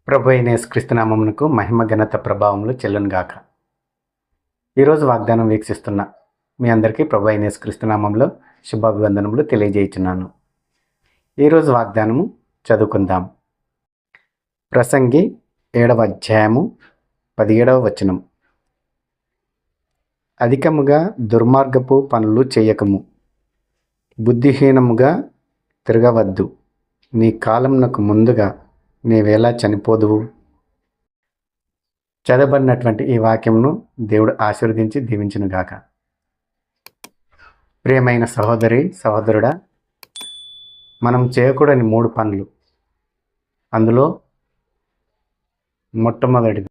ప్రభు అయిన యేసుక్రీస్తు నామమునకు మహిమ ఘనత ప్రభావములు చెల్లునుగాక. ఈరోజు వాగ్దానం వీక్షిస్తున్న మీ అందరికీ ప్రభు అయిన యేసుక్రీస్తు నామంలో శుభాభివందనములు తెలియజేయుచున్నాను. ఈరోజు వాగ్దానము చదువుకుందాం. ప్రసంగి 7వ అధ్యాయము 17వ వచనం. అధికముగా దుర్మార్గపు పనులు చేయకము, బుద్ధిహీనముగా తిరగవద్దు. నీ కాలమునకు ముందుగా నీవేలా చనిపోదువు. చదవబడినటువంటి ఈ వాక్యమును దేవుడు ఆశీర్వదించి దీవించునుగాక. ప్రియమైన సహోదరి సహోదరుడా, మనం చేయకూడని 3 పనులు. అందులో మొట్టమొదటిది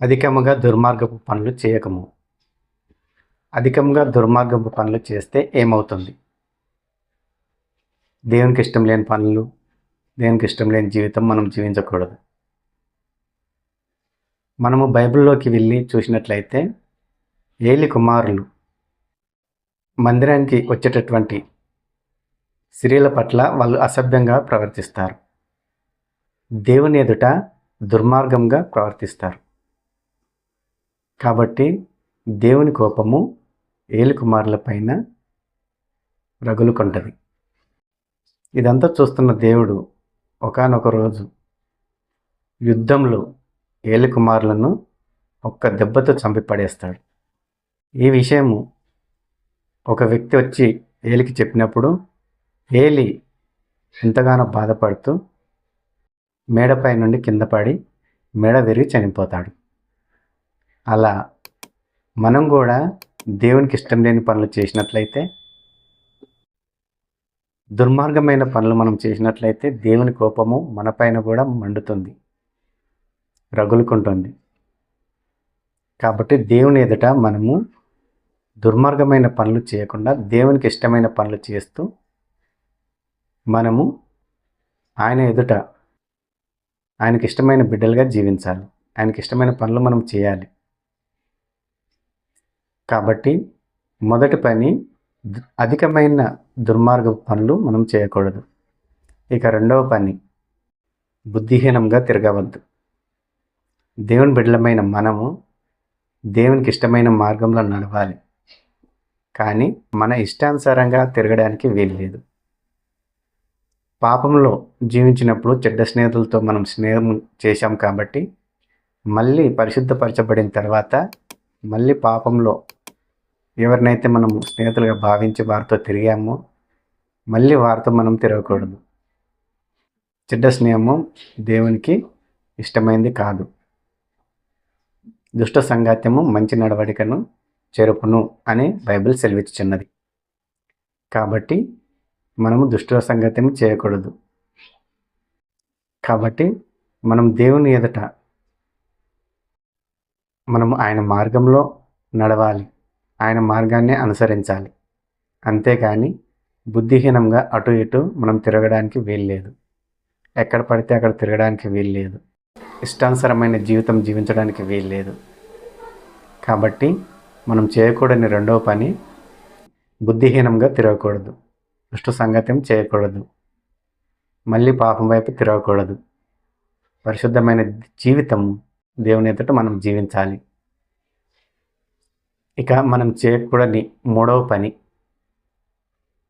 అధికముగా దుర్మార్గపు పనులు చేయకము. అధికంగా దుర్మార్గపు పనులు చేస్తే ఏమవుతుంది? దేవునికి ఇష్టం లేని పనులు, దేవునికి ఇష్టం లేని జీవితం మనం జీవించకూడదు. మనము బైబిల్లోకి వెళ్ళి చూసినట్లయితే ఏలి కుమారులు మందిరానికి వచ్చేటటువంటి స్త్రీల పట్ల వాళ్ళు అసభ్యంగా ప్రవర్తిస్తారు, దేవుని ఎదుట దుర్మార్గంగా ప్రవర్తిస్తారు. కాబట్టి దేవుని కోపము ఏలి కుమారుల పైన రగులుకుంటుంది. ఇదంతా చూస్తున్న దేవుడు ఒకానొక రోజు యుద్ధంలో ఏలి కుమారులను ఒక్క దెబ్బతో చంపి పడేస్తాడు. ఈ విషయము ఒక వ్యక్తి వచ్చి ఏలికి చెప్పినప్పుడు ఏలి ఎంతగానో బాధపడుతూ మేడపై నుండి కింద పడి మెడ విరిగి చనిపోతాడు. అలా మనం కూడా దేవునికి ఇష్టం లేని పనులు చేసినట్లయితే, దుర్మార్గమైన పనులు మనం చేసినట్లయితే దేవుని కోపము మనపైన కూడా మండుతుంది, రగులుకుంటుంది. కాబట్టి దేవుని ఎదుట మనము దుర్మార్గమైన పనులు చేయకుండా దేవునికి ఇష్టమైన పనులు చేస్తూ మనము ఆయన ఎదుట ఆయనకి ఇష్టమైన బిడ్డలుగా జీవించాలి. ఆయనకి ఇష్టమైన పనులు మనం చేయాలి. కాబట్టి మొదటి పని అధికమైన దుర్మార్గ పనులు మనం చేయకూడదు. ఇక రెండవ పని బుద్ధిహీనంగా తిరగవద్దు. దేవుని బిడ్డలమైన మనము దేవునికి ఇష్టమైన మార్గంలో నడవాలి, కానీ మన ఇష్టానుసారంగా తిరగడానికి వీల్లేదు. పాపంలో జీవించినప్పుడు చెడ్డ స్నేహితులతో మనం స్నేహం చేశాం కాబట్టి మళ్ళీ పరిశుద్ధపరచబడిన తర్వాత మళ్ళీ పాపంలో ఎవరినైతే మనం స్నేహితులుగా భావించి వారితో తిరిగామో మళ్ళీ వారితో మనం తిరగకూడదు. చెడ్డ స్నేహము దేవునికి ఇష్టమైంది కాదు. దుష్ట సంగాత్యము మంచి నడవడికను చెరుపును అని బైబిల్ సెలవిచ్చుచున్నది. కాబట్టి మనము దుష్ట సంగత్యము చేయకూడదు. కాబట్టి మనం దేవుని ఎదుట మనము ఆయన మార్గంలో నడవాలి, ఆయన మార్గాన్ని అనుసరించాలి. అంతేకాని బుద్ధిహీనంగా అటు ఇటు మనం తిరగడానికి వీల్లేదు. ఎక్కడ పడితే అక్కడ తిరగడానికి వీల్లేదు. ఇష్టానుసరమైన జీవితం జీవించడానికి వీల్లేదు. కాబట్టి మనం చేయకూడని రెండవ పని బుద్ధిహీనంగా తిరగకూడదు, దుష్ట సంగత్యం చేయకూడదు, మళ్ళీ పాపం వైపు తిరగకూడదు. పరిశుద్ధమైన జీవితం దేవుని ఎదుట మనం జీవించాలి. ఇక మనం చేయకూడని మూడవ పని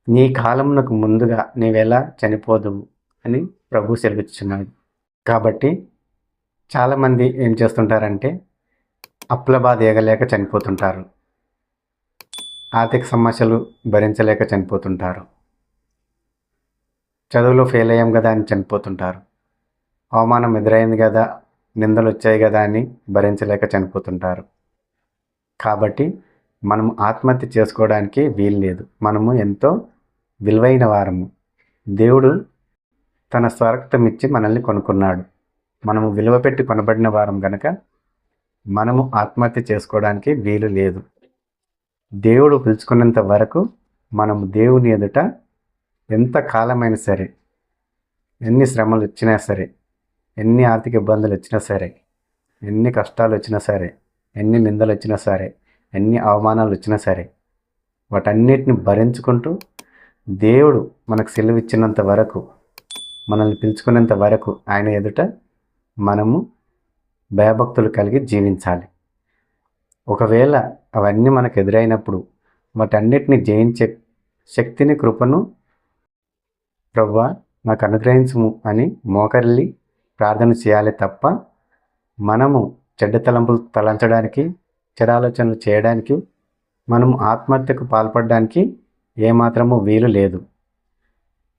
నీ కాలమునకు ముందుగా నీవెలా చనిపోదువు అని ప్రభు సెలవిస్తున్నాడు. కాబట్టి చాలామంది ఏం చేస్తుంటారంటే అప్పుల బాధ ఏగలేక చనిపోతుంటారు, ఆర్థిక సమస్యలు భరించలేక చనిపోతుంటారు, చదువులో ఫెయిల్ అయ్యాం కదా అని చనిపోతుంటారు, అవమానం ఎదురైంది కదా, నిందలు వచ్చాయి కదా అని భరించలేక చనిపోతుంటారు. కాబట్టి మనము ఆత్మహత్య చేసుకోవడానికి వీల్లేదు. మనము ఎంతో విలువైన వారము. దేవుడు తన స్వరక్తం ఇచ్చి మనల్ని కొనుక్కున్నాడు. మనము విలువ పెట్టి కొనబడిన వారం కనుక మనము ఆత్మహత్య చేసుకోవడానికి వీలు లేదు. దేవుడు పిలుచుకున్నంత వరకు మనము దేవుని ఎదుట ఎంత కాలమైనా సరే, ఎన్ని శ్రమలు వచ్చినా సరే, ఎన్ని ఆర్థిక ఇబ్బందులు వచ్చినా సరే, ఎన్ని కష్టాలు వచ్చినా సరే, ఎన్ని నిందలు వచ్చినా సరే, ఎన్ని అవమానాలు వచ్చినా సరే, వాటన్నిటిని భరించుకుంటూ దేవుడు మనకు సెలవిచ్చినంత వరకు, మనల్ని పిలుచుకునేంత వరకు ఆయన ఎదుట మనము భయభక్తులు కలిగి జీవించాలి. ఒకవేళ అవన్నీ మనకు ఎదురైనప్పుడు వాటన్నిటిని జయించే శక్తిని, కృపను ప్రభువా నాకు అనుగ్రహించుము అని మోకరిల్లి ప్రార్థన చేయాలి తప్ప మనము చెడ్డ తలంపులు తలంచడానికి, చెడాలోచనలు చేయడానికి, మనము ఆత్మహత్యకు పాల్పడడానికి ఏమాత్రము వీలు లేదు.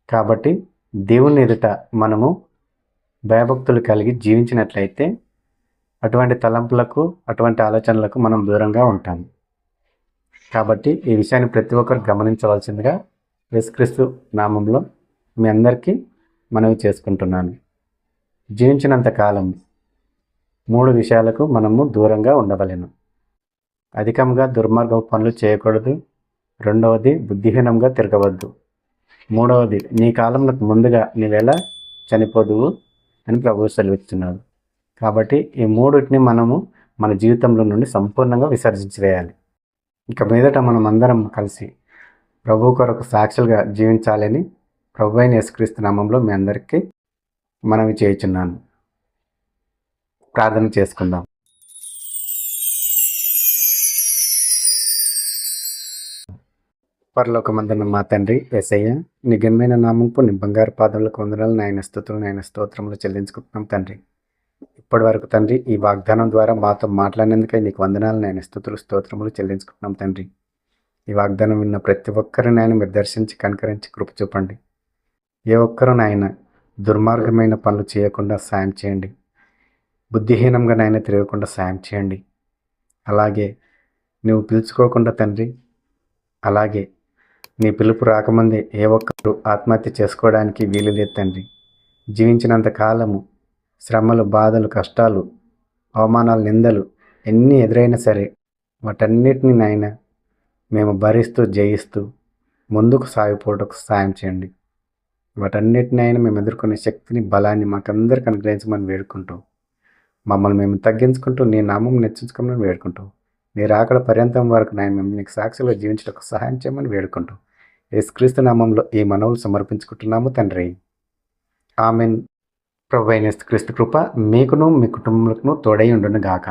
కాబట్టి దేవుని ఎదుట మనము భయభక్తులు కలిగి జీవించినట్లయితే అటువంటి తలంపులకు, అటువంటి ఆలోచనలకు మనం దూరంగా ఉంటాము. కాబట్టి ఈ విషయాన్ని ప్రతి ఒక్కరు గమనించవలసిందిగా యేసుక్రీస్తు నామంలో మీ అందరికీ మనవి చేసుకుంటున్నాను. జీవించినంత కాలం 3 విషయాలకు మనము దూరంగా ఉండవలెను. అధికంగా దుర్మార్గపు పనులు చేయకూడదు. 2వది బుద్ధిహీనంగా తిరగవద్దు. 3వది నీ కాలంలో ముందుగా నీవెలా చనిపోదువు అని ప్రభువు సెలవిస్తున్నాడు. కాబట్టి ఈ 3టిని మనము మన జీవితంలో నుండి సంపూర్ణంగా విసర్జించి వేయాలి. ఇక మీదట మనం అందరం కలిసి ప్రభువు కొరకు సాక్షులుగా జీవించాలని ప్రభు అయిన యేసుక్రీస్తు నామంలో మీ అందరికీ మనవి చేయుచున్నాను. ప్రార్థన చేసుకుందాం. పరలోకమందున్న మా తండ్రి యేసయ్య, నీ ఘనమైన నామంపు నీ బంగారు పాదములకు వందనాలు నాయన, స్తుతులు నాయన, స్తోత్రములు చెల్లించుకుంటున్నాం తండ్రి. ఇప్పటి వరకు తండ్రి ఈ వాగ్దానం ద్వారా మాతో మాట్లాడినందుకై నీకు వందనాలు నాయన, స్తుతులు స్తోత్రములు చెల్లించుకుంటున్నాం తండ్రి. ఈ వాగ్దానం విన్న ప్రతి ఒక్కరు నాయన మీరు దర్శించి కనికరించి కృప చూపండి. ఏ ఒక్కరు నాయన దుర్మార్గమైన పనులు చేయకుండా సాయం చేయండి. బుద్ధిహీనంగా నాయన తిరగకుండా సాయం చేయండి. అలాగే నువ్వు పిలుచుకోకుండా తండ్రి, అలాగే నీ పిలుపు రాకముందే ఏ ఒక్కరు ఆత్మహత్య చేసుకోవడానికి వీలు లేదు తండ్రి. జీవించినంత కాలము శ్రమలు, బాధలు, కష్టాలు, అవమానాలు, నిందలు ఎన్ని ఎదురైనా సరే వాటన్నిటిని నాయన మేము భరిస్తూ జయిస్తూ ముందుకు సాగిపోవడానికి సాయం చేయండి. వాటన్నిటిని అయినా మేము ఎదుర్కొనే శక్తిని, బలాన్ని మాకందరికి అనుగ్రహించమని వేడుకుంటూ, మమ్మల్ని మేము తగ్గించుకుంటూ నీ నామం నెచ్చించుకోమని వేడుకుంటూ, నీ రాకడ పర్యంతం వరకు నాయన మేము నీకు సాక్షిగా జీవించడానికి సహాయం చేయమని వేడుకుంటూ యేసుక్రీస్తు నామంలో ఈ మనవులు సమర్పించుకుంటున్నాము తండ్రి. ఆమెన్. ప్రభు అయిన యేసుక్రీస్తు కృప మీకును మీ కుటుంబములకు తోడై ఉండును గాక.